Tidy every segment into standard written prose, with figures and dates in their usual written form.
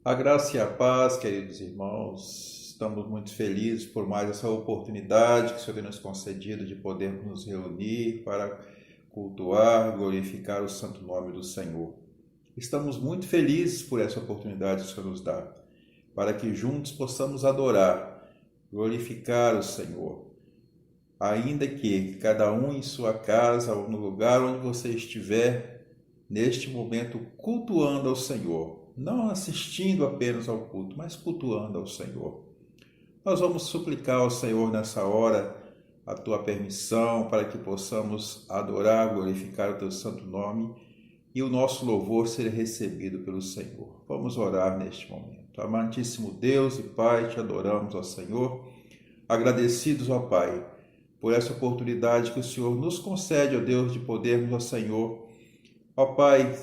A graça e a paz, queridos irmãos, estamos muito felizes por mais essa oportunidade que o Senhor tem nos concedido de podermos nos reunir para cultuar, glorificar o santo nome do Senhor. Estamos muito felizes por essa oportunidade que o Senhor nos dá, para que juntos possamos adorar, glorificar o Senhor. Ainda que cada um em sua casa ou no lugar onde você estiver, neste momento cultuando ao Senhor, não assistindo apenas ao culto, mas cultuando ao Senhor. Nós vamos suplicar ao Senhor nessa hora a tua permissão para que possamos adorar, glorificar o teu santo nome e o nosso louvor ser recebido pelo Senhor. Vamos orar neste momento. Amantíssimo Deus e Pai, te adoramos, ó Senhor, agradecidos, ó Pai, por essa oportunidade que o Senhor nos concede, ó Deus, de podermos, ó Senhor, ó Pai,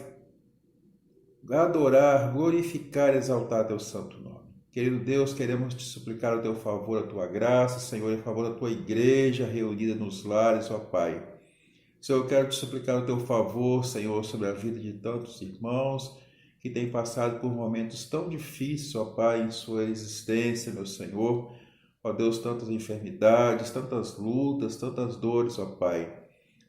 adorar, glorificar, exaltar teu santo nome. Querido Deus, queremos te suplicar o teu favor, a tua graça, Senhor, em favor da tua igreja reunida nos lares, ó Pai. Senhor, eu quero te suplicar o teu favor, Senhor, sobre a vida de tantos irmãos que têm passado por momentos tão difíceis, ó Pai, em sua existência, meu Senhor. Ó Deus, tantas enfermidades, tantas lutas, tantas dores, ó Pai.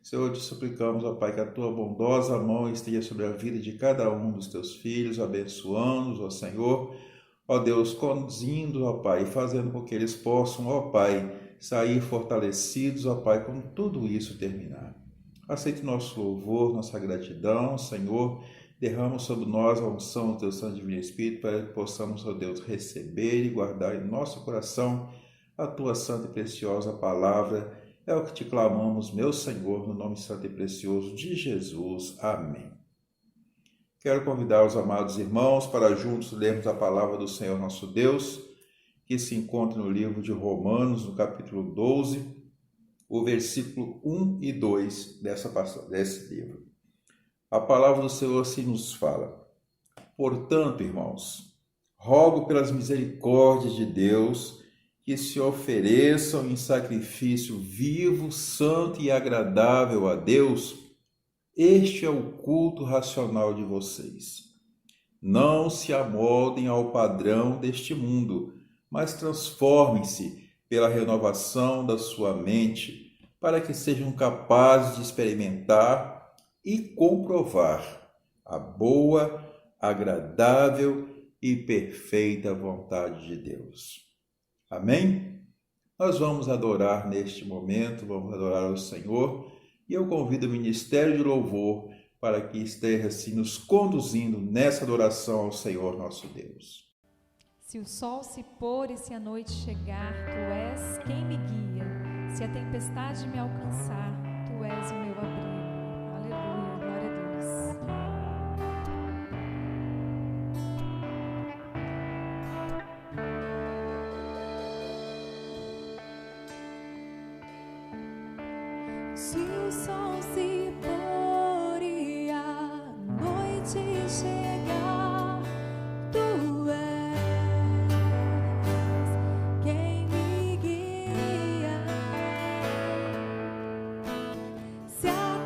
Senhor, te suplicamos, ó Pai, que a tua bondosa mão esteja sobre a vida de cada um dos teus filhos, abençoando-os, ó Senhor. Ó Deus, conduzindo, ó Pai, fazendo com que eles possam, ó Pai, sair fortalecidos, ó Pai, quando tudo isso terminar. Aceite nosso louvor, nossa gratidão, Senhor. Derrama sobre nós a unção do teu Santo Divino Espírito para que possamos, ó Deus, receber e guardar em nosso coração a tua santa e preciosa palavra. É o que te clamamos, meu Senhor, no nome santo e precioso de Jesus. Amém. Quero convidar os amados irmãos para juntos lermos a palavra do Senhor nosso Deus, que se encontra no livro de Romanos, no capítulo 12, o versículo 1 e 2 desse livro. A palavra do Senhor assim nos fala: Portanto, irmãos, rogo pelas misericórdias de Deus que se ofereçam em sacrifício vivo, santo e agradável a Deus. Este é o culto racional de vocês. Não se amoldem ao padrão deste mundo, mas transformem-se pela renovação da sua mente, para que sejam capazes de experimentar e comprovar a boa, agradável e perfeita vontade de Deus. Amém? Nós vamos adorar neste momento, vamos adorar ao Senhor, e eu convido o Ministério de Louvor para que esteja assim nos conduzindo nessa adoração ao Senhor nosso Deus. Se o sol se pôr e se a noite chegar, tu és quem me guia. Se a tempestade me alcançar, tu és o meu abrigo. Aleluia, glória a Deus. Se o sol se pôr e a noite chegar, tu és quem me guia. Se a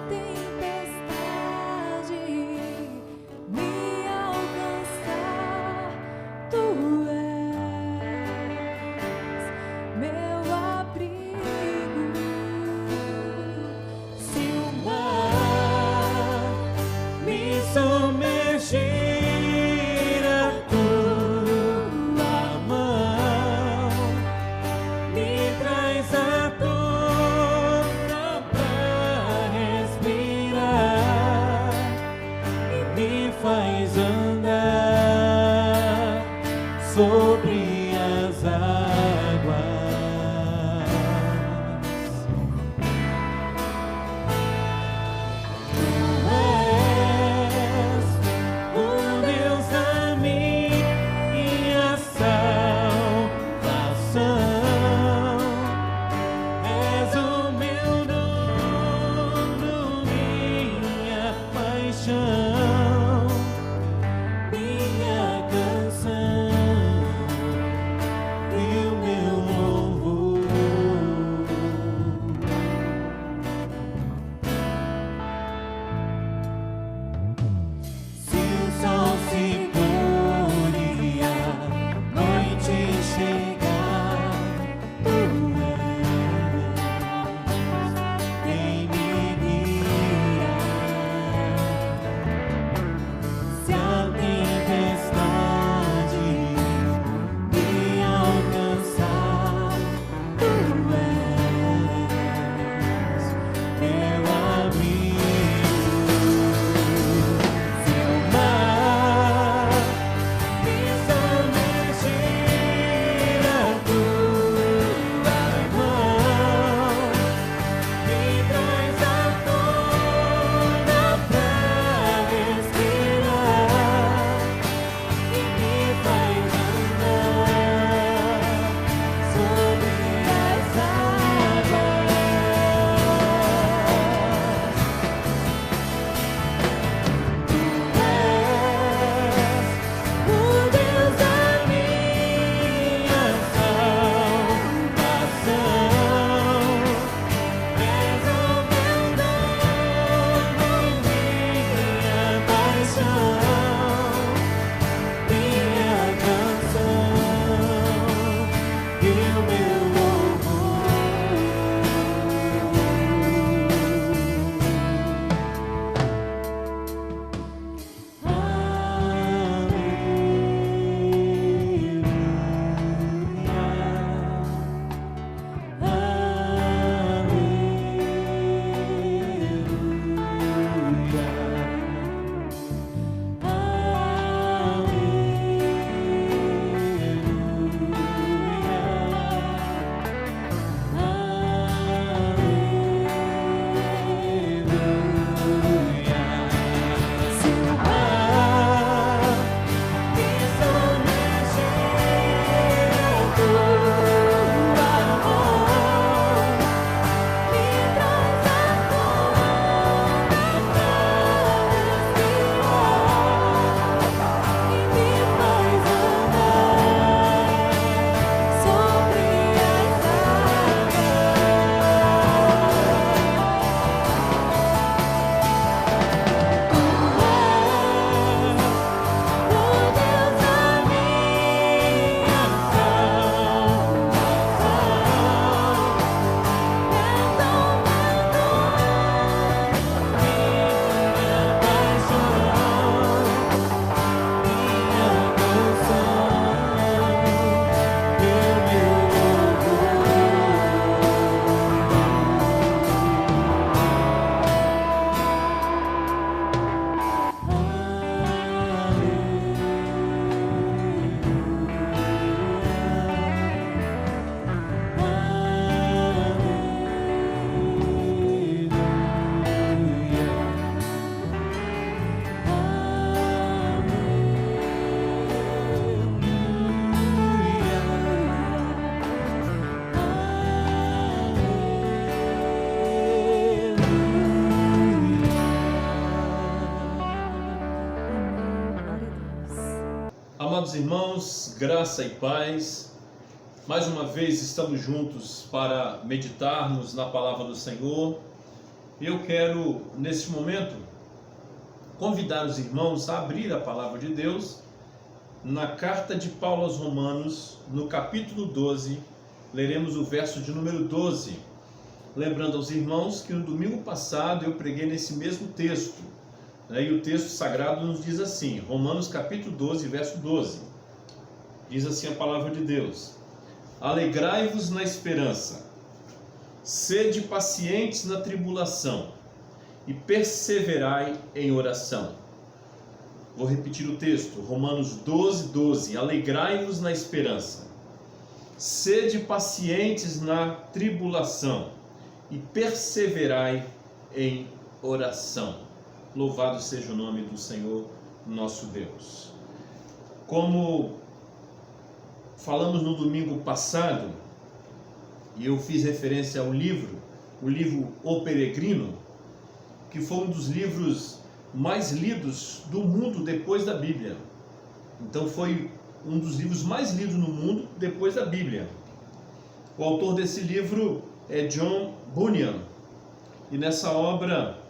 amados irmãos, graça e paz. Mais uma vez estamos juntos para meditarmos na palavra do Senhor. Eu quero, neste momento, convidar os irmãos a abrir a palavra de Deus na carta de Paulo aos Romanos, no capítulo 12, leremos o verso de número 12. Lembrando aos irmãos que no domingo passado eu preguei nesse mesmo texto, e o texto sagrado nos diz assim, Romanos capítulo 12, verso 12. Diz assim a palavra de Deus: alegrai-vos na esperança, sede pacientes na tribulação e perseverai em oração. Vou repetir o texto, Romanos 12, 12. Alegrai-vos na esperança, sede pacientes na tribulação e perseverai em oração. Louvado seja o nome do Senhor nosso Deus. Como falamos no domingo passado, e eu fiz referência ao livro, o livro O Peregrino, que foi um dos livros mais lidos do mundo depois da Bíblia. Então foi um dos livros mais lidos no mundo depois da Bíblia. O autor desse livro é John Bunyan, e nessa obra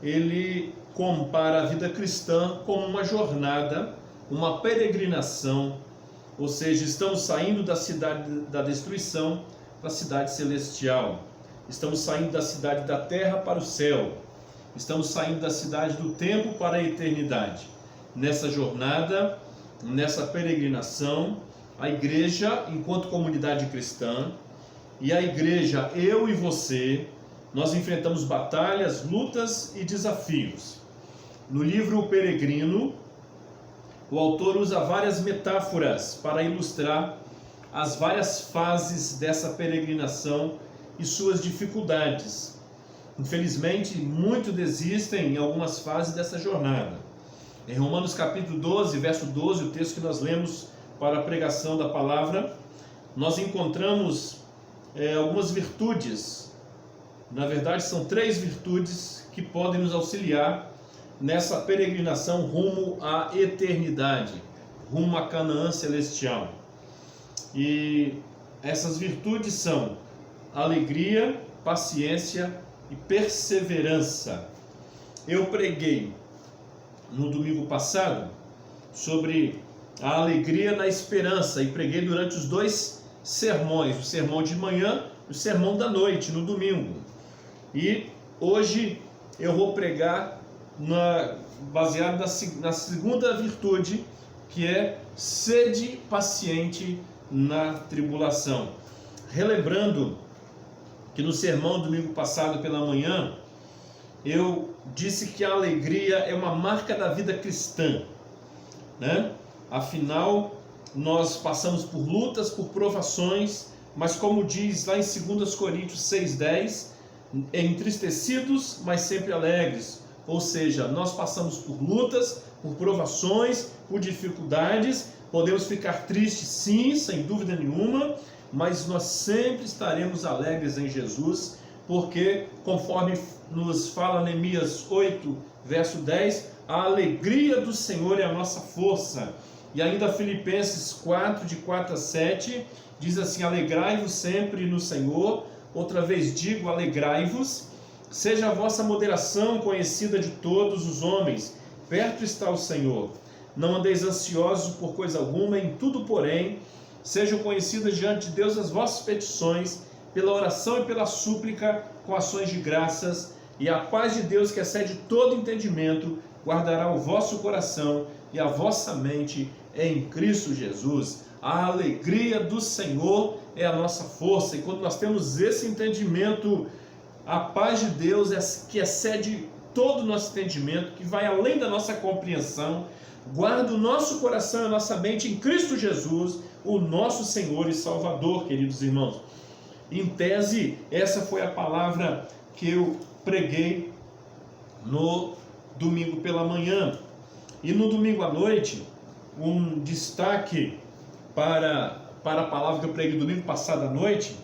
ele compara a vida cristã como uma jornada, uma peregrinação, ou seja, estamos saindo da cidade da destruição para a cidade celestial, estamos saindo da cidade da terra para o céu, estamos saindo da cidade do tempo para a eternidade. Nessa jornada, nessa peregrinação, a igreja, enquanto comunidade cristã, e a igreja, eu e você, nós enfrentamos batalhas, lutas e desafios. No livro O Peregrino, o autor usa várias metáforas para ilustrar as várias fases dessa peregrinação e suas dificuldades. Infelizmente, muitos desistem em algumas fases dessa jornada. Em Romanos capítulo 12, verso 12, o texto que nós lemos para a pregação da palavra, nós encontramos algumas virtudes. Na verdade, são 3 virtudes que podem nos auxiliar nessa peregrinação rumo à eternidade, rumo a Canaã celestial. E essas virtudes são alegria, paciência e perseverança. Eu preguei no domingo passado sobre a alegria na esperança e preguei durante os 2 sermões, o sermão de manhã e o sermão da noite, no domingo. E hoje eu vou pregar baseado na segunda virtude, que é sede paciente na tribulação. Relembrando que no sermão do domingo passado pela manhã, eu disse que a alegria é uma marca da vida cristã, né? Afinal, nós passamos por lutas, por provações, mas como diz lá em 2 Coríntios 6,10, entristecidos, mas sempre alegres. Ou seja, nós passamos por lutas, por provações, por dificuldades, podemos ficar tristes sim, sem dúvida nenhuma, mas nós sempre estaremos alegres em Jesus, porque conforme nos fala Neemias 8, verso 10, a alegria do Senhor é a nossa força. E ainda Filipenses 4, de 4 a 7, diz assim, alegrai-vos sempre no Senhor. Outra vez digo, alegrai-vos. Seja a vossa moderação conhecida de todos os homens. Perto está o Senhor. Não andeis ansiosos por coisa alguma, em tudo, porém, sejam conhecidas diante de Deus as vossas petições, pela oração e pela súplica, com ações de graças, e a paz de Deus, que excede todo entendimento, guardará o vosso coração e a vossa mente em Cristo Jesus. A alegria do Senhor é a nossa força, e quando nós temos esse entendimento, a paz de Deus que excede todo o nosso entendimento, que vai além da nossa compreensão, guarda o nosso coração e a nossa mente em Cristo Jesus, o nosso Senhor e Salvador, queridos irmãos. Em tese, essa foi a palavra que eu preguei no domingo pela manhã. E no domingo à noite, um destaque para a palavra que eu preguei domingo passado à noite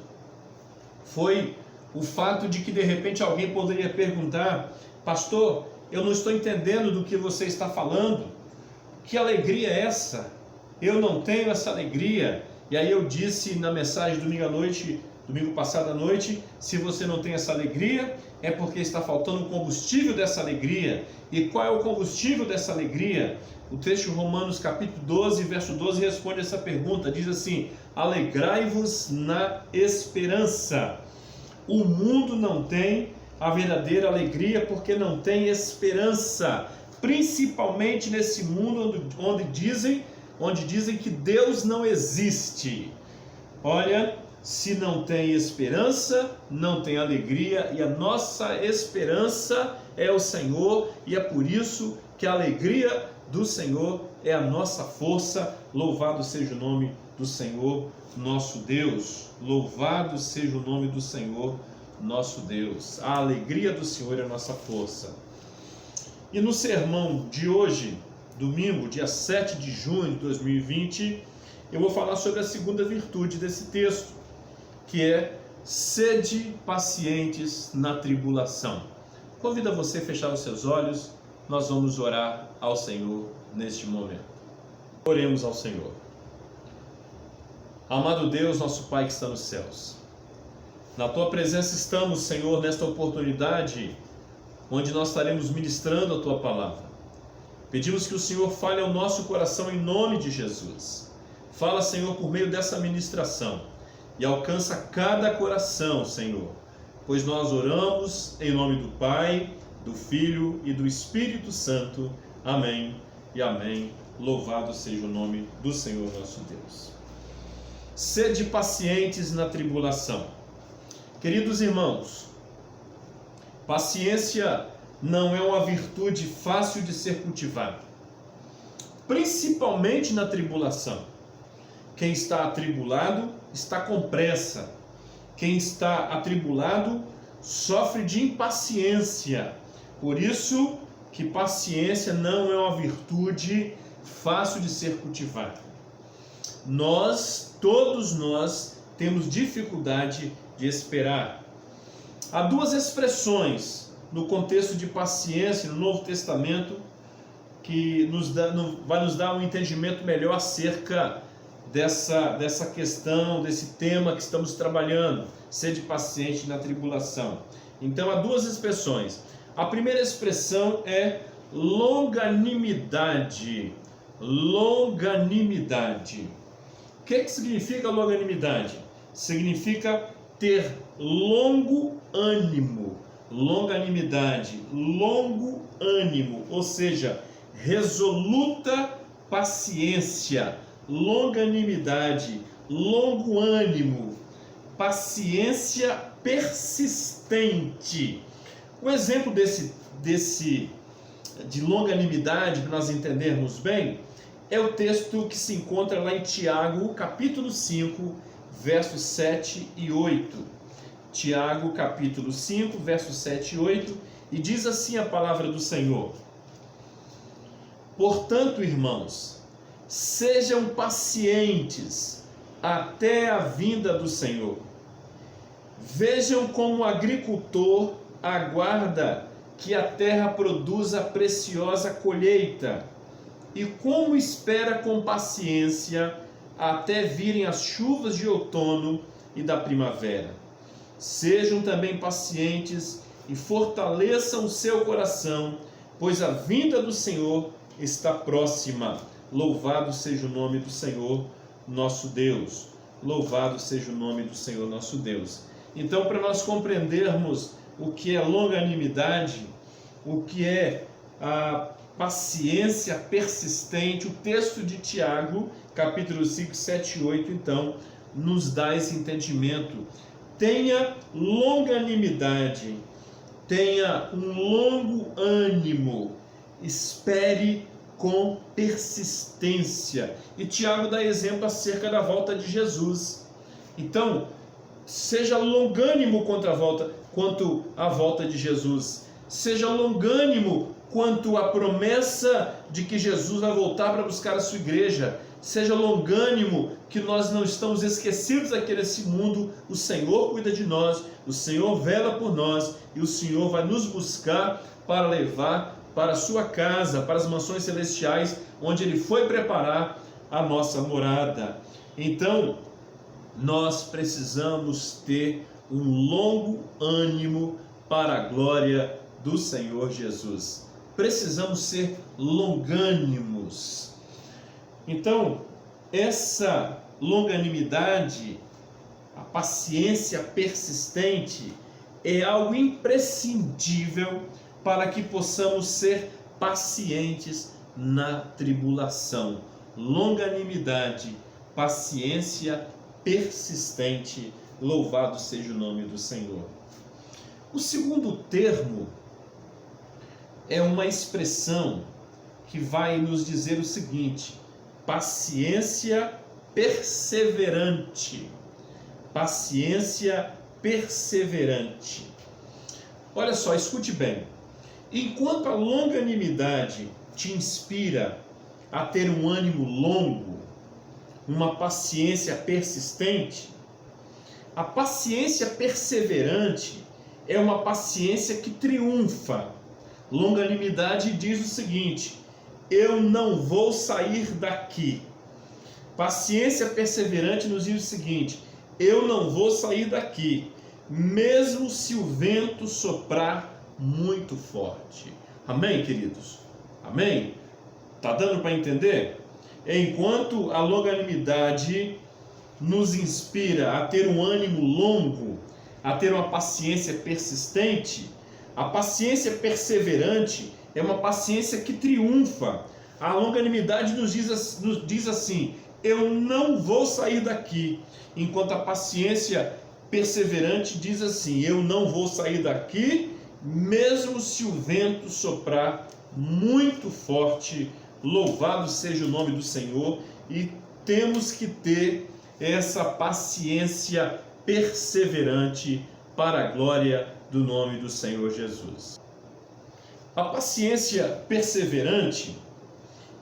foi o fato de que de repente alguém poderia perguntar: pastor, eu não estou entendendo do que você está falando, que alegria é essa? eu não tenho essa alegria. E aí eu disse na mensagem domingo passado à noite, se você não tem essa alegria, é porque está faltando o combustível dessa alegria. E qual é o combustível dessa alegria? O texto de Romanos capítulo 12, verso 12 responde essa pergunta, diz assim: alegrai-vos na esperança. O mundo não tem a verdadeira alegria porque não tem esperança, principalmente nesse mundo onde dizem que Deus não existe. Olha, se não tem esperança, não tem alegria, e a nossa esperança é o Senhor, e é por isso que a alegria do Senhor é a nossa força. Louvado seja o nome do Senhor, nosso Deus. Louvado seja o nome do Senhor, nosso Deus. A alegria do Senhor é a nossa força. E no sermão de hoje, domingo, dia 7 de junho de 2020, eu vou falar sobre a segunda virtude desse texto, que é sede pacientes na tribulação. Convido você a fechar os seus olhos, nós vamos orar ao Senhor neste momento. Oremos ao Senhor. Amado Deus, nosso Pai que está nos céus, na Tua presença estamos, Senhor, nesta oportunidade, onde nós estaremos ministrando a Tua palavra. Pedimos que o Senhor fale ao nosso coração em nome de Jesus. Fala, Senhor, por meio dessa ministração e alcança cada coração, Senhor, pois nós oramos em nome do Pai, do Filho e do Espírito Santo. Amém e amém. Louvado seja o nome do Senhor nosso Deus. Sede pacientes na tribulação. Queridos irmãos, paciência não é uma virtude fácil de ser cultivada, principalmente na tribulação. Quem está atribulado está com pressa. Quem está atribulado sofre de impaciência. Por isso que paciência não é uma virtude fácil de ser cultivada. Todos nós, temos dificuldade de esperar. Há duas expressões no contexto de paciência no Novo Testamento que vai nos dar um entendimento melhor acerca dessa questão, desse tema que estamos trabalhando, sede paciente na tribulação. Então há duas expressões. A primeira expressão é longanimidade. Longanimidade. O que significa longanimidade? Significa ter longo ânimo. Longanimidade, longo ânimo, ou seja, resoluta paciência. Longanimidade, longo ânimo, paciência persistente. O exemplo de longanimidade, para nós entendermos bem, é o texto que se encontra lá em Tiago, capítulo 5, versos 7 e 8. Tiago, capítulo 5, versos 7 e 8, e diz assim a palavra do Senhor: portanto, irmãos, sejam pacientes até a vinda do Senhor. Vejam como o agricultor aguarda que a terra produza preciosa colheita, e como espera com paciência até virem as chuvas de outono e da primavera. Sejam também pacientes e fortaleçam o seu coração, pois a vinda do Senhor está próxima. Louvado seja o nome do Senhor, nosso Deus. Louvado seja o nome do Senhor, nosso Deus. Então, para nós compreendermos o que é longanimidade, o que é a paciência persistente, o texto de Tiago, capítulo 5, 7 e 8, então, nos dá esse entendimento. Tenha longanimidade, tenha um longo ânimo, espere com persistência. E Tiago dá exemplo acerca da volta de Jesus. Então, seja longânimo quanto à volta de Jesus. Seja longânimo quanto à promessa de que Jesus vai voltar para buscar a sua igreja. Seja longânimo que nós não estamos esquecidos aqui nesse mundo. O Senhor cuida de nós, o Senhor vela por nós e o Senhor vai nos buscar para levar para a sua casa, para as mansões celestiais, onde Ele foi preparar a nossa morada. Então, nós precisamos ter um longo ânimo para a glória do Senhor Jesus. Precisamos ser longânimos. Então, essa longanimidade, a paciência persistente, é algo imprescindível para que possamos ser pacientes na tribulação. Longanimidade, paciência persistente, louvado seja o nome do Senhor. O segundo termo é uma expressão que vai nos dizer o seguinte: paciência perseverante. Paciência perseverante. Olha só, escute bem. Enquanto a longanimidade te inspira a ter um ânimo longo, uma paciência persistente, a paciência perseverante é uma paciência que triunfa. Longanimidade diz o seguinte: eu não vou sair daqui. Paciência perseverante nos diz o seguinte: eu não vou sair daqui, mesmo se o vento soprar muito forte. Amém, queridos? Amém? Tá dando para entender? Enquanto a longanimidade nos inspira a ter um ânimo longo, a ter uma paciência persistente, a paciência perseverante é uma paciência que triunfa. A longanimidade nos diz assim: eu não vou sair daqui. Enquanto a paciência perseverante diz assim: eu não vou sair daqui, mesmo se o vento soprar muito forte. Louvado seja o nome do Senhor. E temos que ter essa paciência perseverante para a glória do nome do Senhor Jesus. A paciência perseverante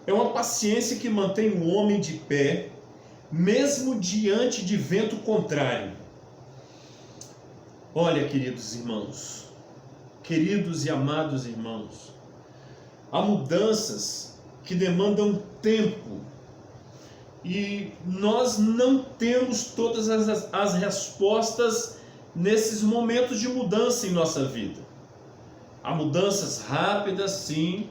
é uma paciência que mantém o homem de pé, mesmo diante de vento contrário. Olha, queridos irmãos, queridos e amados irmãos, há mudanças que demandam tempo e nós não temos todas as respostas nesses momentos de mudança em nossa vida. Há mudanças rápidas, sim,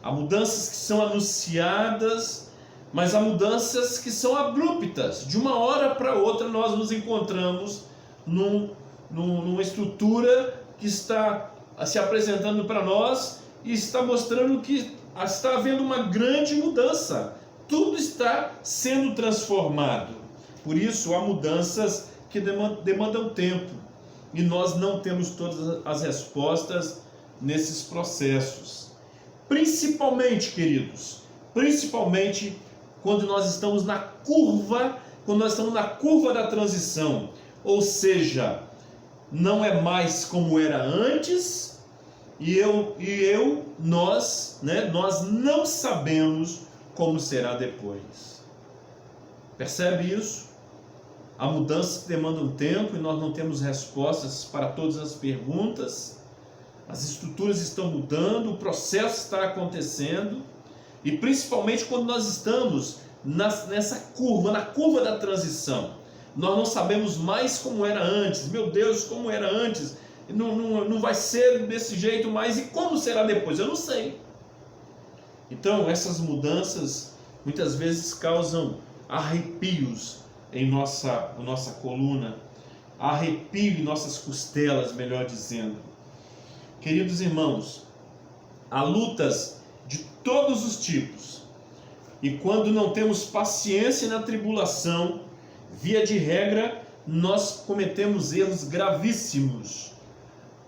há mudanças que são anunciadas, mas há mudanças que são abruptas. De uma hora para outra nós nos encontramos numa estrutura que está se apresentando para nós e está mostrando que está havendo uma grande mudança. Tudo está sendo transformado. Por isso há mudanças que demandam tempo e nós não temos todas as respostas nesses processos. Principalmente, queridos, principalmente quando nós estamos na curva, da transição, ou seja, não é mais como era antes, nós não sabemos como será depois. Percebe isso? Há mudanças que demandam tempo e nós não temos respostas para todas as perguntas. As estruturas estão mudando, o processo está acontecendo, e principalmente quando nós estamos nessa curva, na curva da transição, nós não sabemos mais como era antes. Meu Deus, como era antes? Não vai ser desse jeito mais, e como será depois? Eu não sei. Então essas mudanças muitas vezes causam arrepios em nossa coluna, arrepio em nossas costelas, melhor dizendo. Queridos irmãos, há lutas de todos os tipos, e quando não temos paciência na tribulação, via de regra, nós cometemos erros gravíssimos.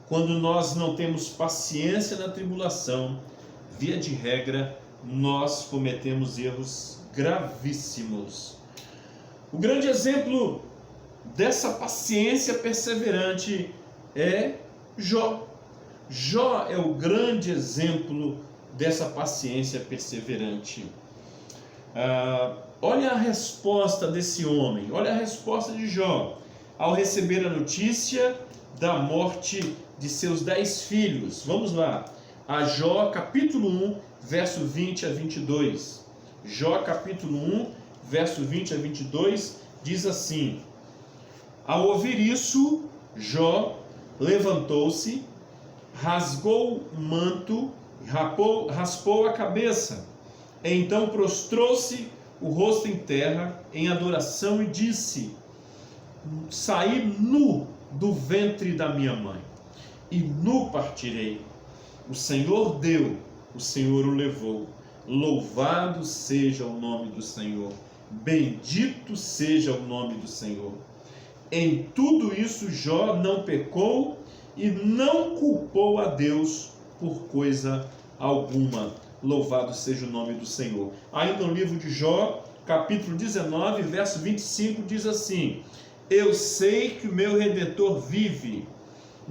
Quando nós não temos paciência na tribulação, via de regra, nós cometemos erros gravíssimos. O grande exemplo dessa paciência perseverante é Jó. Jó é o grande exemplo dessa paciência perseverante. Olha a resposta desse homem, olha a resposta de Jó ao receber a notícia da morte de seus 10 filhos. Vamos lá, a Jó capítulo 1, verso 20 a 22. Jó capítulo 1, verso 20 a 22, diz assim: Ao ouvir isso, Jó levantou-se, rasgou o manto, raspou a cabeça. Então prostrou-se o rosto em terra em adoração e disse: Saí nu do ventre da minha mãe, e nu partirei. O Senhor deu, o Senhor o levou. Louvado seja o nome do Senhor. Bendito seja o nome do Senhor. Em tudo isso Jó não pecou e não culpou a Deus por coisa alguma. Louvado seja o nome do Senhor. Ainda no livro de Jó, capítulo 19, verso 25, diz assim: Eu sei que o meu Redentor vive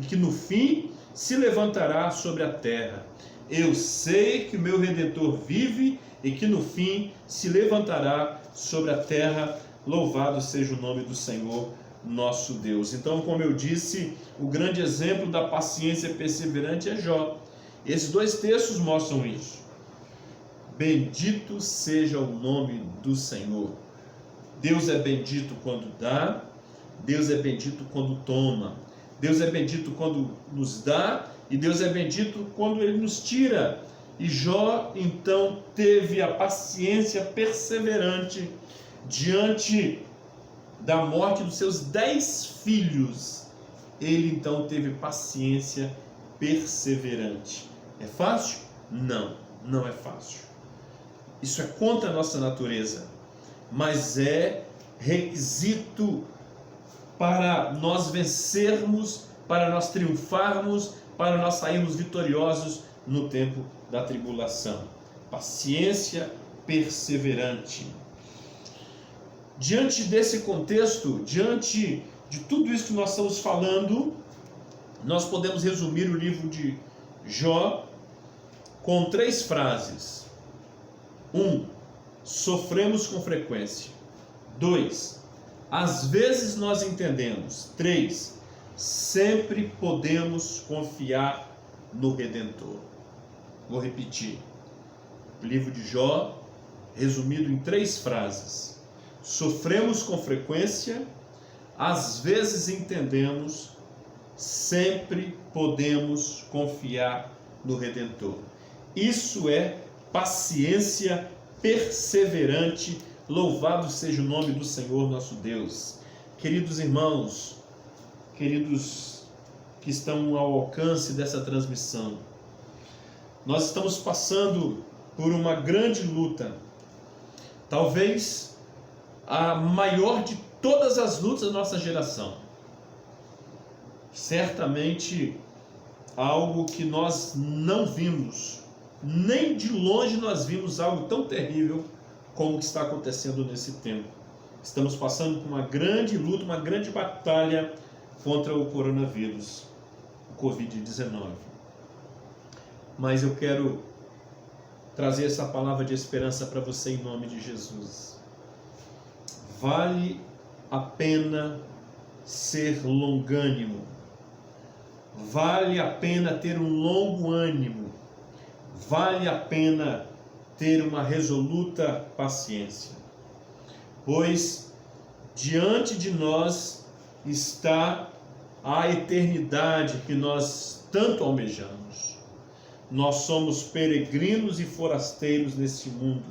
e que no fim se levantará sobre a terra. Eu sei que o meu Redentor vive e que no fim se levantará sobre a terra. Louvado seja o nome do Senhor, nosso Deus. Então, como eu disse, o grande exemplo da paciência perseverante é Jó. Esses dois textos mostram isso. Bendito seja o nome do Senhor. Deus é bendito quando dá, Deus é bendito quando toma, Deus é bendito quando nos dá e Deus é bendito quando Ele nos tira. E Jó então teve a paciência perseverante diante da morte dos seus 10 filhos. Ele então teve paciência perseverante. É fácil? Não, não é fácil. Isso é contra a nossa natureza, mas é requisito para nós vencermos, para nós triunfarmos, para nós sairmos vitoriosos no tempo da tribulação. Paciência perseverante. Diante desse contexto, diante de tudo isso que nós estamos falando, nós podemos resumir o livro de Jó com 3 frases. 1. Sofremos com frequência. 2. Às vezes nós entendemos. 3. Sempre podemos confiar no Redentor. Vou repetir. O livro de Jó, resumido em 3 frases. Sofremos com frequência, às vezes entendemos, sempre podemos confiar no Redentor. Isso é paciência perseverante. Louvado seja o nome do Senhor nosso Deus. Queridos irmãos, queridos que estão ao alcance dessa transmissão, nós estamos passando por uma grande luta, talvez a maior de todas as lutas da nossa geração. Certamente algo que nós não vimos, nem de longe nós vimos algo tão terrível como o que está acontecendo nesse tempo. Estamos passando por uma grande luta, uma grande batalha contra o coronavírus, o Covid-19. Mas eu quero trazer essa palavra de esperança para você em nome de Jesus. Vale a pena ser longânimo. Vale a pena ter um longo ânimo. Vale a pena ter uma resoluta paciência. Pois diante de nós está a eternidade que nós tanto almejamos. Nós somos peregrinos e forasteiros neste mundo.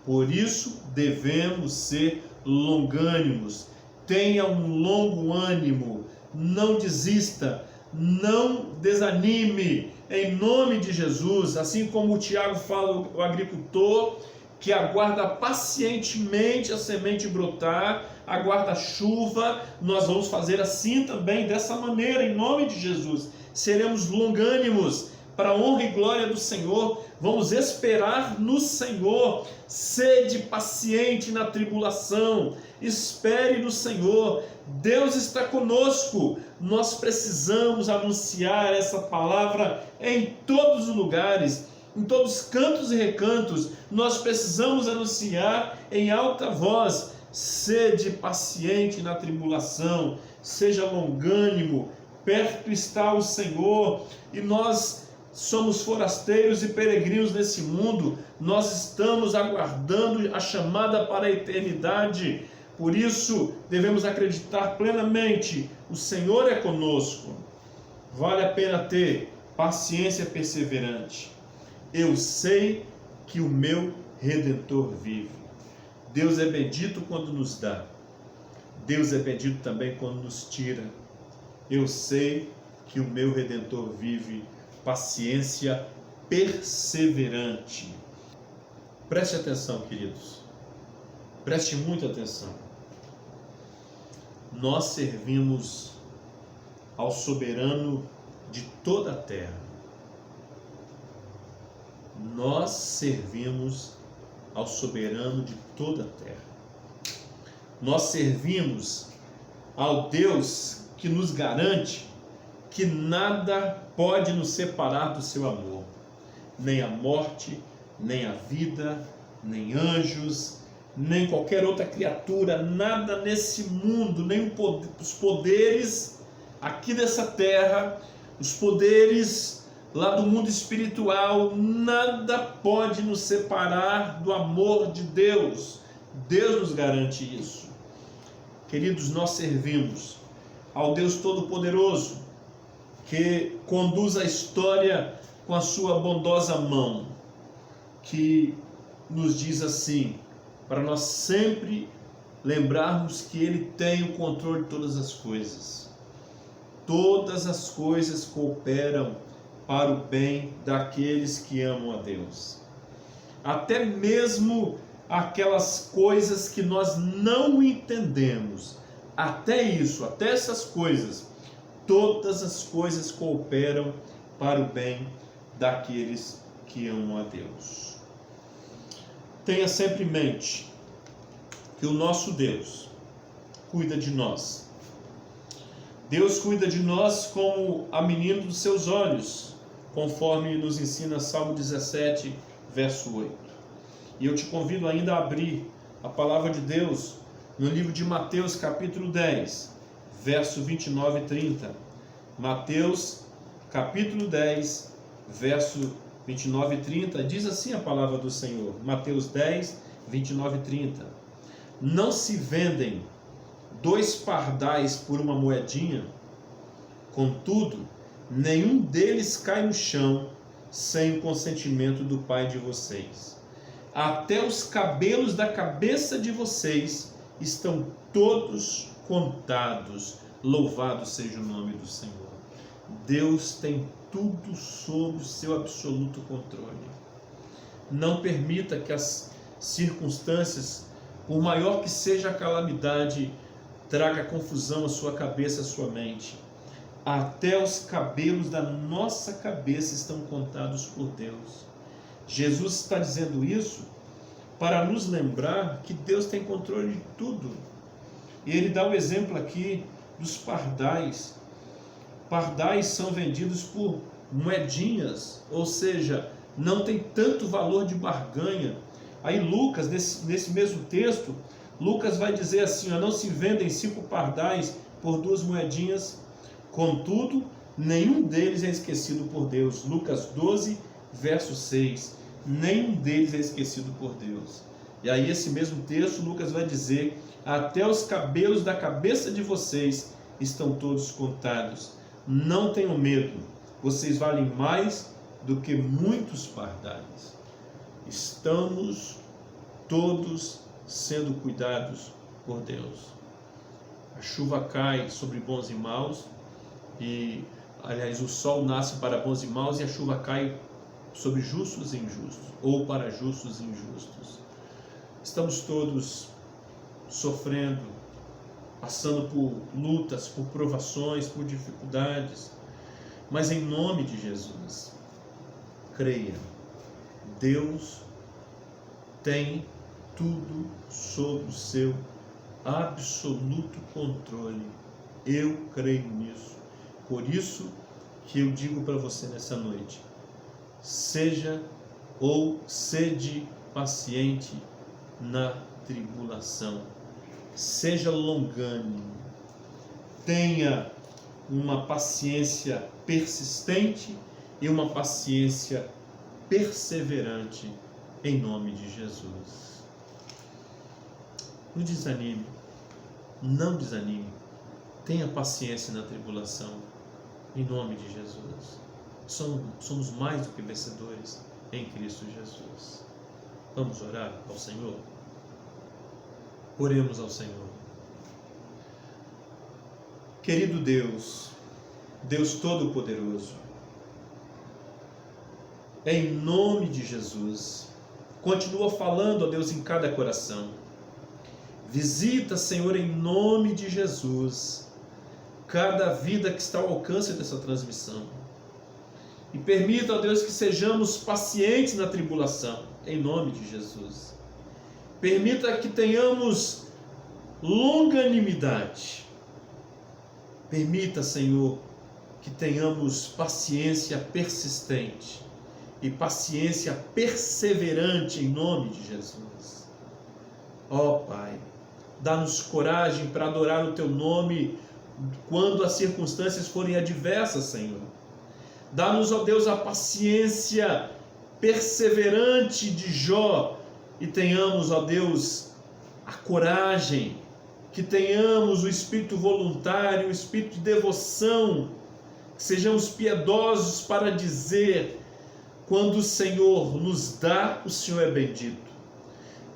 Por isso devemos ser longânimos. Tenha um longo ânimo. Não desista. Não desanime. Em nome de Jesus. Assim como o Tiago fala, o agricultor que aguarda pacientemente a semente brotar, aguarda a chuva, nós vamos fazer assim também, dessa maneira, em nome de Jesus. Seremos longânimos para a honra e glória do Senhor. Vamos esperar no Senhor. Sede paciente na tribulação. Espere no Senhor. Deus está conosco. Nós precisamos anunciar essa palavra em todos os lugares, em todos os cantos e recantos. Nós precisamos anunciar em alta voz: sede paciente na tribulação, seja longânimo, perto está o Senhor. E nós somos forasteiros e peregrinos nesse mundo, nós estamos aguardando a chamada para a eternidade. Por isso, devemos acreditar plenamente: o Senhor é conosco. Vale a pena ter paciência perseverante. Eu sei que o meu Redentor vive. Deus é bendito quando nos dá. Deus é bendito também quando nos tira. Eu sei que o meu Redentor vive. Paciência perseverante. Preste atenção, queridos. Preste muita atenção. Nós servimos ao soberano de toda a terra. Nós servimos ao soberano de toda a terra. Nós servimos ao Deus que nos garante que nada pode nos separar do seu amor. Nem a morte, nem a vida, nem anjos, nem qualquer outra criatura, nada nesse mundo, nem os poderes aqui dessa terra, os poderes lá do mundo espiritual, nada pode nos separar do amor de Deus. Deus nos garante isso. Queridos, nós servimos ao Deus Todo-Poderoso, que conduz a história com a sua bondosa mão, que nos diz assim, para nós sempre lembrarmos que Ele tem o controle de todas as coisas. Todas as coisas cooperam para o bem daqueles que amam a Deus. Até mesmo aquelas coisas que nós não entendemos, até essas coisas, todas as coisas cooperam para o bem daqueles que amam a Deus. Tenha sempre em mente que o nosso Deus cuida de nós. Deus cuida de nós como a menina dos seus olhos, conforme nos ensina Salmo 17, verso 8. E eu te convido ainda a abrir a palavra de Deus no livro de Mateus, capítulo 10, verso 29 e 30. Mateus, capítulo 10, verso 29 e 30, diz assim a palavra do Senhor. Mateus 10, 29 e 30. Não se vendem 2 pardais por uma moedinha? Contudo, nenhum deles cai no chão sem o consentimento do Pai de vocês. Até os cabelos da cabeça de vocês estão todos contados. Louvado seja o nome do Senhor. Deus tem tudo sob o seu absoluto controle. Não permita que as circunstâncias, por maior que seja a calamidade, traga confusão à sua cabeça, à sua mente. Até os cabelos da nossa cabeça estão contados por Deus. Jesus está dizendo isso para nos lembrar que Deus tem controle de tudo. E Ele dá o exemplo aqui dos pardais. Pardais são vendidos por moedinhas, ou seja, não tem tanto valor de barganha. Aí Lucas, nesse mesmo texto, Lucas vai dizer assim, não se vendem 5 pardais por 2 moedinhas, contudo, nenhum deles é esquecido por Deus. Lucas 12, verso 6, nenhum deles é esquecido por Deus. E aí esse mesmo texto, Lucas vai dizer, até os cabelos da cabeça de vocês estão todos contados. Não tenham medo, vocês valem mais do que muitos pardais. Estamos todos sendo cuidados por Deus. A chuva cai sobre bons e maus, aliás, o sol nasce para bons e maus e a chuva cai sobre justos e injustos, ou para justos e injustos. Estamos todos sofrendo, passando por lutas, por provações, por dificuldades, mas em nome de Jesus, creia, Deus tem tudo sob o seu absoluto controle. Eu creio nisso. Por isso que eu digo para você nessa noite, seja ou sede paciente na tribulação. Seja longânimo, tenha uma paciência persistente e uma paciência perseverante em nome de Jesus. Não desanime, não desanime. Tenha paciência na tribulação, em nome de Jesus. Somos mais do que vencedores em Cristo Jesus. Vamos orar ao Senhor? Oremos ao Senhor. Querido Deus, Deus Todo-Poderoso, em nome de Jesus, continua falando, ó Deus, em cada coração. Visita, Senhor, em nome de Jesus, cada vida que está ao alcance dessa transmissão. E permita, ó Deus, que sejamos pacientes na tribulação, em nome de Jesus. Permita que tenhamos longanimidade. Permita, Senhor, que tenhamos paciência persistente e paciência perseverante em nome de Jesus. Ó Pai, dá-nos coragem para adorar o Teu nome quando as circunstâncias forem adversas, Senhor. Dá-nos, ó Deus, a paciência perseverante de Jó e tenhamos, ó Deus, a coragem, que tenhamos o espírito voluntário, o espírito de devoção, que sejamos piedosos para dizer: quando o Senhor nos dá, o Senhor é bendito.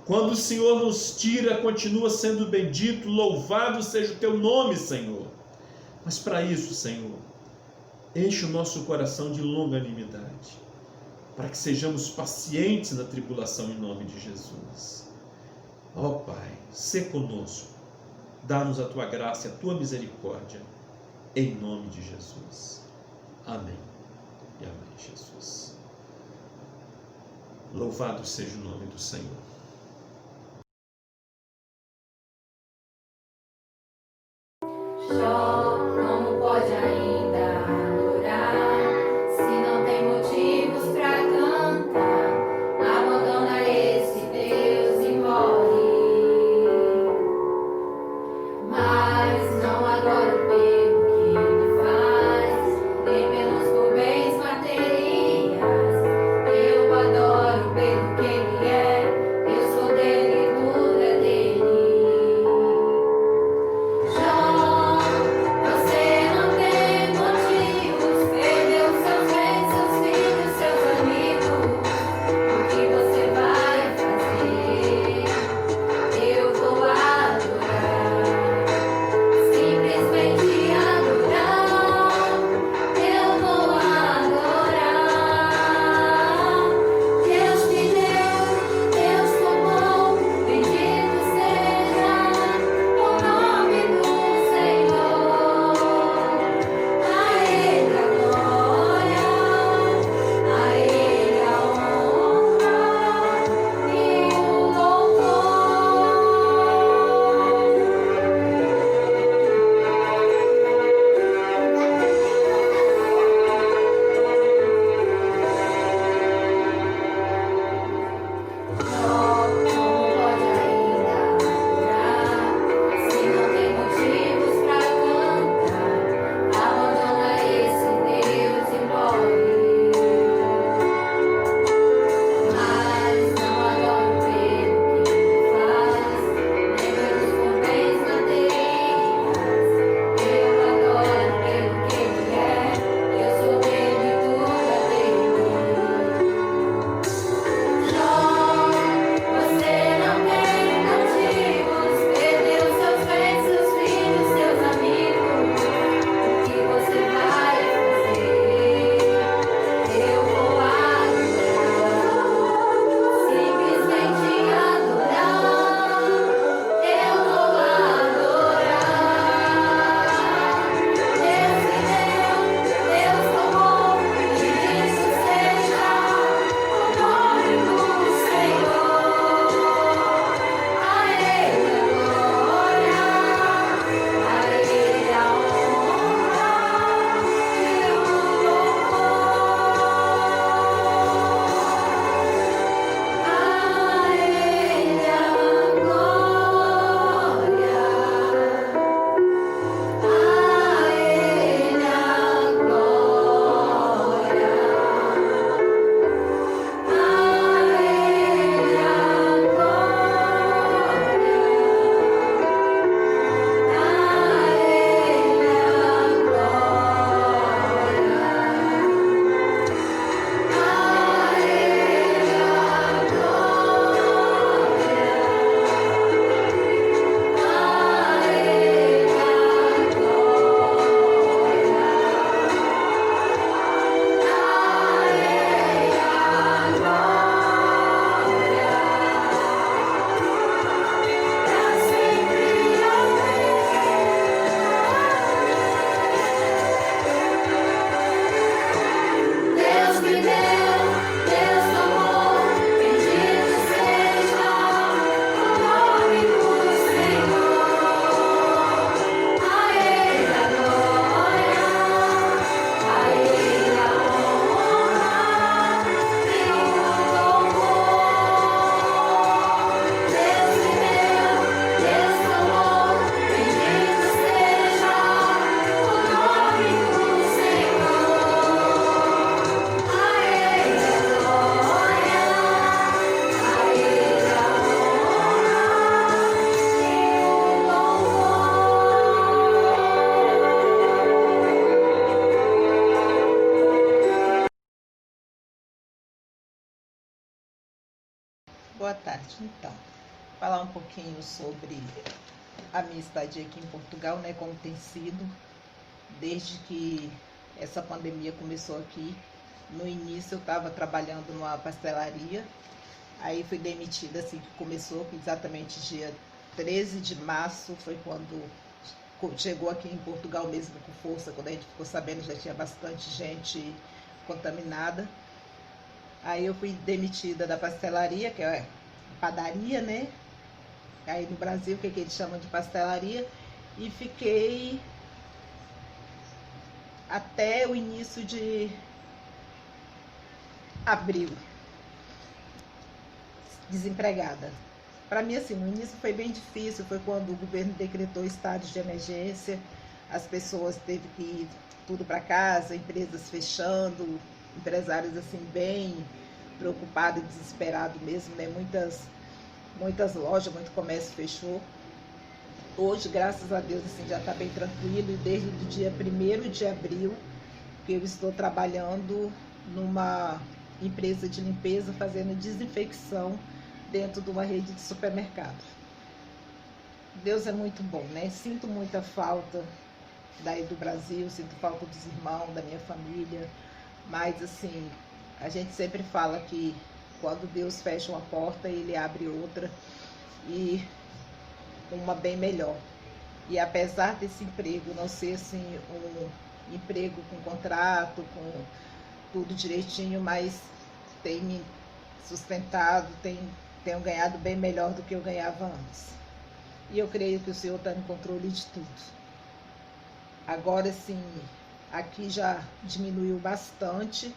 Quando o Senhor nos tira, continua sendo bendito, louvado seja o Teu nome, Senhor. Mas para isso, Senhor, enche o nosso coração de longanimidade, para que sejamos pacientes na tribulação em nome de Jesus. Ó Pai, sê conosco, dá-nos a Tua graça e a Tua misericórdia, em nome de Jesus. Amém e amém, Jesus. Louvado seja o nome do Senhor. Jó, como pode ainda adorar, se não tem motivos para cantar? Abandona esse Deus e morre. Mas não adoro pelo que ele faz, nem pelos por bens materiais. Eu adoro pelo que ele é, eu sou dele, tudo é dele. Jó, Boa tarde. Então, falar um pouquinho sobre a minha estadia aqui em Portugal, né? Como tem sido desde que essa pandemia começou aqui. No início eu estava trabalhando numa pastelaria, aí fui demitida assim que começou, exatamente dia 13 de março, foi quando chegou aqui em Portugal mesmo com força, quando a gente ficou sabendo já tinha bastante gente contaminada. Aí eu fui demitida da pastelaria, que é padaria, né? Aí no Brasil, o que eles chamam de pastelaria, e fiquei até o início de abril, desempregada. Para mim, assim, no início foi bem difícil, foi quando o governo decretou estado de emergência, as pessoas teve que ir tudo para casa, empresas fechando, empresários assim bem preocupados e desesperados mesmo, né? Muitas lojas, muito comércio fechou. Hoje, graças a Deus, assim, já está bem tranquilo, e desde o dia 1º de abril que eu estou trabalhando numa empresa de limpeza, fazendo desinfecção dentro de uma rede de supermercado. Deus é muito bom, né? Sinto muita falta daí do Brasil, sinto falta dos irmãos, da minha família, mas assim, a gente sempre fala que quando Deus fecha uma porta, Ele abre outra, e uma bem melhor. E apesar desse emprego não ser assim um emprego com contrato, com tudo direitinho, mas tem me sustentado, tenho ganhado bem melhor do que eu ganhava antes. E eu creio que o Senhor está no controle de tudo. Agora sim, aqui já diminuiu bastante,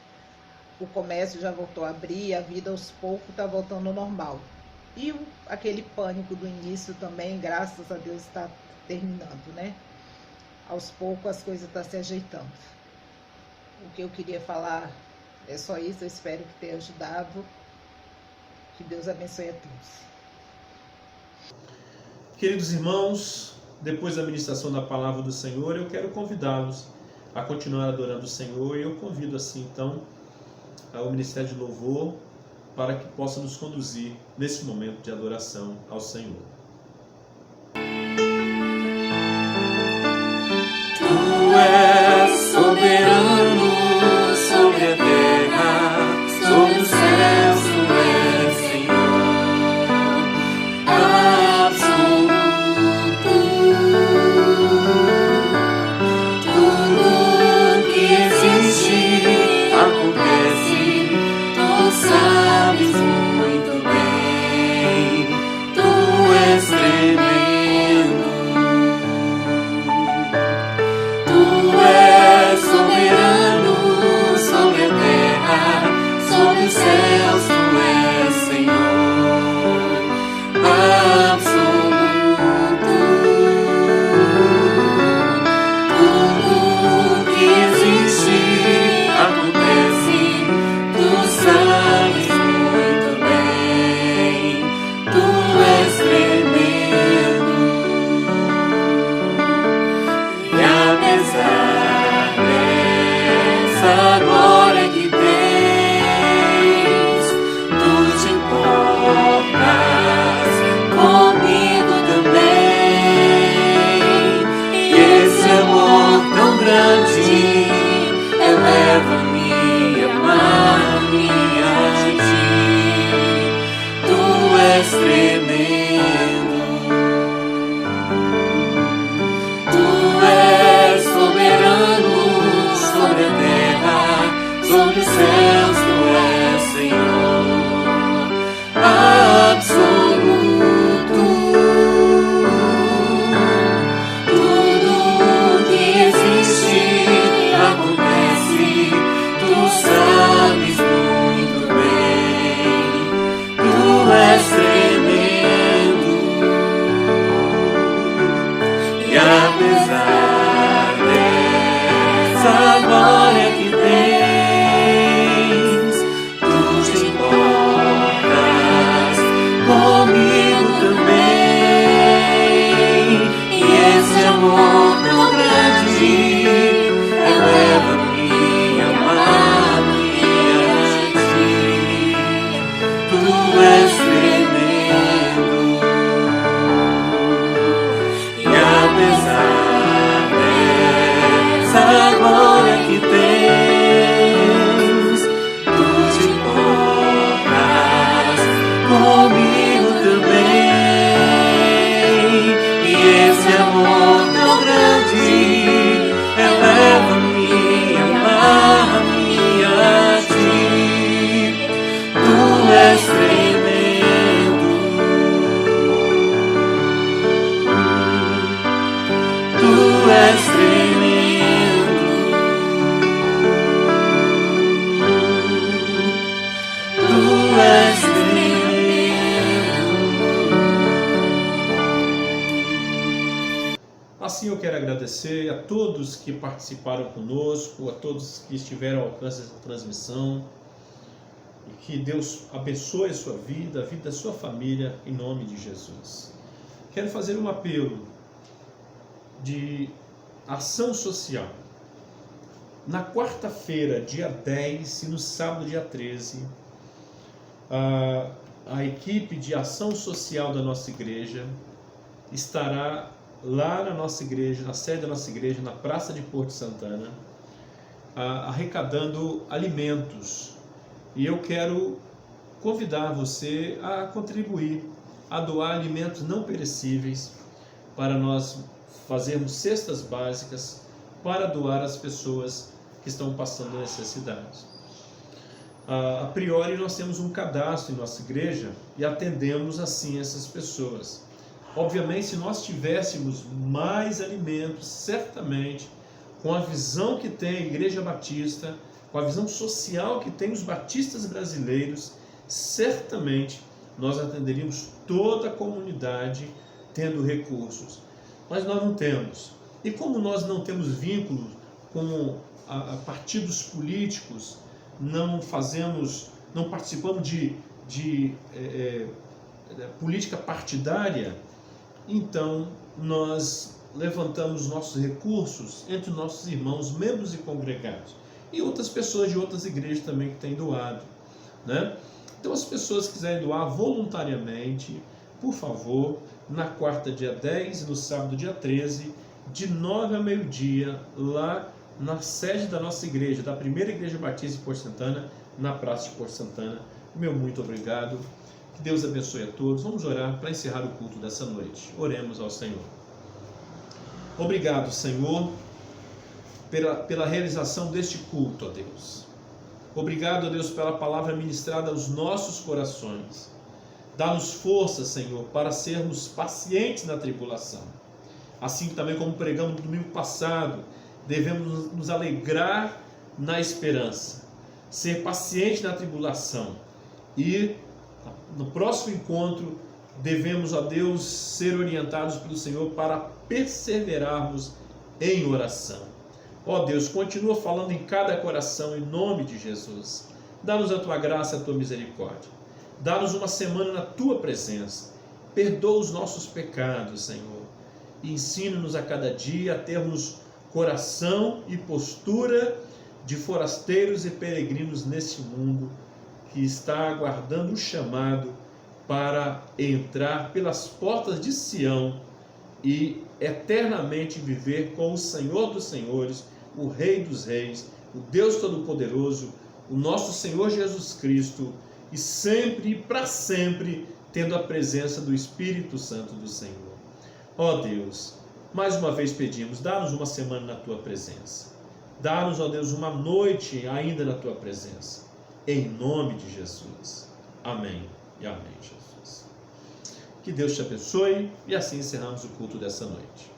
o comércio já voltou a abrir, a vida aos poucos está voltando ao normal. E aquele pânico do início também, graças a Deus, está terminando, né? Aos poucos as coisas estão se ajeitando. O que eu queria falar é só isso, eu espero que tenha ajudado. Que Deus abençoe a todos. Queridos irmãos, depois da ministração da palavra do Senhor, eu quero convidá-los a continuar adorando o Senhor, e eu convido assim então ao Ministério de Louvor para que possa nos conduzir nesse momento de adoração ao Senhor. Tu és soberano sobre a terra, sobre os céus, tu és Senhor absoluto. Tudo que existe acontece, tu sabes muito bem. Tu és comigo também. E esse amor tão grande eleva-me, amarra-me a ti. Tu és tremendo, tu és tremendo, tu és tremendo. Assim eu quero agradecer a todos que participaram conosco, a todos que estiveram ao alcance dessa transmissão. E que Deus abençoe a sua vida, a vida da sua família, em nome de Jesus. Quero fazer um apelo de ação social. Na quarta-feira, dia 10, e no sábado, dia 13, a equipe de ação social da nossa igreja estará lá na nossa igreja, na sede da nossa igreja, na Praça de Porto Santana, arrecadando alimentos. E eu quero convidar você a contribuir, a doar alimentos não perecíveis, para nós fazermos cestas básicas para doar às pessoas que estão passando necessidades. A priori, nós temos um cadastro em nossa igreja e atendemos assim essas pessoas. Obviamente, se nós tivéssemos mais alimentos, certamente, com a visão que tem a Igreja Batista, com a visão social que tem os batistas brasileiros, certamente nós atenderíamos toda a comunidade tendo recursos. Mas nós não temos. E como nós não temos vínculo com partidos políticos, não participamos de política partidária, então nós levantamos nossos recursos entre nossos irmãos, membros e congregados, e outras pessoas de outras igrejas também que têm doado, né? Então, as pessoas que quiserem doar voluntariamente, por favor, na quarta, dia 10, e no sábado, dia 13, de 9 ao meio-dia, lá na sede da nossa igreja, da Primeira Igreja Batista de Porto Santana, na Praça de Porto Santana. Meu muito obrigado. Que Deus abençoe a todos. Vamos orar para encerrar o culto dessa noite. Oremos ao Senhor. Obrigado, Senhor, pela realização deste culto, ó Deus. Obrigado, ó Deus, pela palavra ministrada aos nossos corações. Dá-nos força, Senhor, para sermos pacientes na tribulação. Assim também como pregamos no domingo passado, devemos nos alegrar na esperança, ser paciente na tribulação e no próximo encontro devemos, ó Deus, ser orientados pelo Senhor para perseverarmos em oração. Ó Deus, continua falando em cada coração em nome de Jesus. Dá-nos a tua graça e a tua misericórdia. Dá-nos uma semana na tua presença. Perdoa os nossos pecados, Senhor, e ensina-nos a cada dia a termos coração e postura de forasteiros e peregrinos neste mundo que está aguardando o chamado para entrar pelas portas de Sião e eternamente viver com o Senhor dos Senhores, o Rei dos Reis, o Deus Todo-Poderoso, o nosso Senhor Jesus Cristo, e sempre e para sempre tendo a presença do Espírito Santo do Senhor. Ó Deus, mais uma vez pedimos, dá-nos uma semana na tua presença. Dá-nos, ó Deus, uma noite ainda na tua presença. Em nome de Jesus. Amém e amém, Jesus. Que Deus te abençoe e assim encerramos o culto dessa noite.